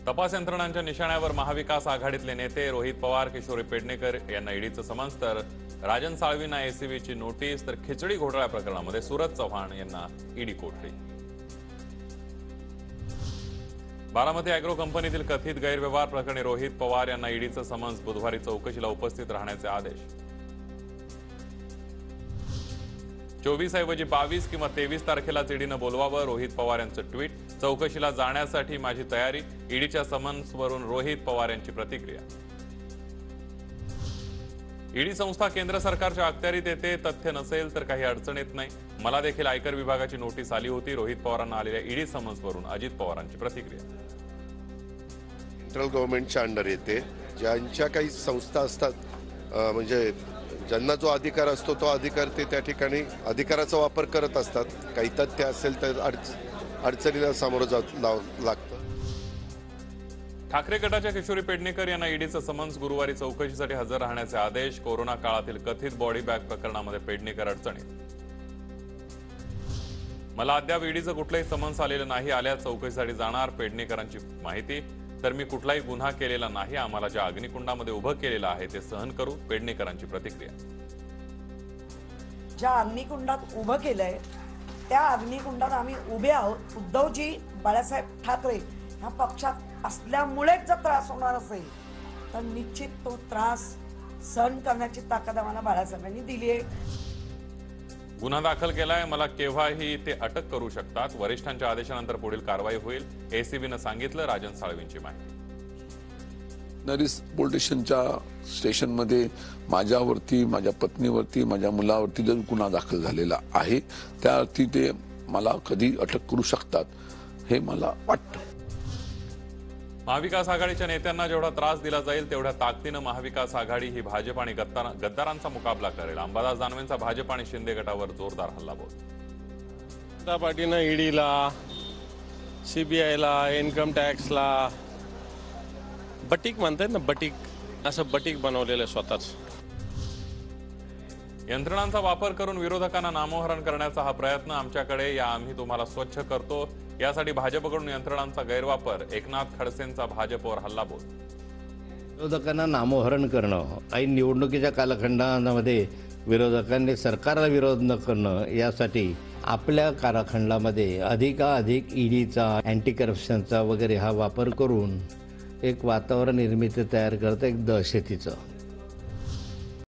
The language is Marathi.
तपास यंत्रणांच्या निशाण्यावर महाविकास आघाडीतले नेते रोहित पवार, किशोरी पेडणेकर यांना ईडीचं समन्स, तर राजन साळवींना एसीबीची नोटीस, तर खिचडी घोटाळा प्रकरणामध्ये सूरज चव्हाण यांना ईडी कोठडी. बारामती अॅग्रो कंपनीतील कथित गैरव्यवहार प्रकरणी रोहित पवार यांना ईडीचं समन्स, बुधवारी चौकशीला उपस्थित राहण्याचे आदेश. 24 ऐवजी 22 किंवा 23 तारखेलाच ईडीनं बोलवावं, रोहित पवार यांचं ट्विट. चौकशीला जाण्यासाठी माझी तयारी, ईडीच्या समन्सवरून रोहित पवार यांची प्रतिक्रिया. ईडी संस्था केंद्र सरकारच्या अखत्यारीत येते, तथ्य नसेल तर काही अडचण येत नाही. मला देखील आयकर विभागाची नोटीस आली होती. रोहित पवारांना आलेल्या ईडी समन्सवरून अजित पवारांची प्रतिक्रिया. सेंट्रल गव्हर्नमेंटच्या अंडर येते. ज्यांच्या काही संस्था असतात, म्हणजे ज्यांना जो अधिकार असतो तो अधिकार ते त्या ठिकाणी अधिकाराचा वापर करत असतात. काही तथ्य असेल तर अडचणीला सामोरं लागतं. ठाकरे गटाच्या किशोरी पेडणेकर यांना ईडीचं समन्स, गुरुवारी चौकशीसाठी हजर राहण्याचे आदेश. कोरोना काळातील कथित बॉडी बॅग प्रकरणामध्ये पेडणेकर अडचणीत. मला अद्याप ईडीचं कुठलंही समन्स आलेलं नाही, आल्यास चौकशीसाठी जाणार, पेडणेकरांची माहिती. तर मी कुठलाही गुन्हा केलेला नाही, आम्हाला ज्या अग्निकुंडामध्ये उभं केलेलं आहे ते सहन करू, पेडणेकरांची प्रतिक्रिया. ज्या अग्निकुंडात उभं केलंय त्या अग्निकुंडात आम्ही उभे आहोत. उद्धवजी बाळासाहेब ठाकरे ह्या पक्षात असल्यामुळेच जर त्रास होणार असेल तर निश्चित तो त्रास सहन करण्याची ताकद आम्हाला बाळासाहेबांनी दिली आहे. गुन्हा दाखल केलाय, मला केव्हाही ते अटक करू शकतात. वरिष्ठांच्या आदेशानंतर पुढील कारवाई होईल, एसीबीनं सांगितलं, राजन साळवींची माहिती. नरीस पोलीस स्टेशनमध्ये माझ्यावरती, माझ्या पत्नीवरती, माझ्या मुलावरती जर गुन्हा दाखल झालेला आहे, त्यावरती ते मला कधी अटक करू शकतात हे मला वाटतं. महाविकास आघाडीच्या नेत्यांना जेवढा त्रास दिला जाईल तेवढ्या ताकदीनं महाविकास आघाडी ही भाजप आणि गद्दारांचा मुकाबला करेल. अंबादास दानवेंचा भाजप आणि शिंदे गटावर जोरदार हल्लाबोल. जनता पार्टीनं ईडीला, सीबीआयला, इन्कम टॅक्सला बटीक म्हणतात ना, बटीक, असं बटीक बनवलेलं स्वतःच. यंत्रणांचा वापर करून विरोधकांना नामोहरण करण्याचा हा प्रयत्न आमच्याकडे, या आम्ही तुम्हाला स्वच्छ करतो. यासाठी भाजपकडून यंत्रणांचा गैरवापर, एकनाथ खडसेंचा भाजपवर हल्लाबोल. विरोधकांना नामोहरण करणं, ऐन निवडणुकीच्या कालखंडामध्ये विरोधकांनी सरकारला विरोध न करणं, यासाठी आपल्या कालखंडामध्ये अधिकाधिक ईडीचा, अँटी करप्शनचा वगैरे हा वापर करून एक वातावरण निर्मिती तयार करतं, एक दहशतीचं.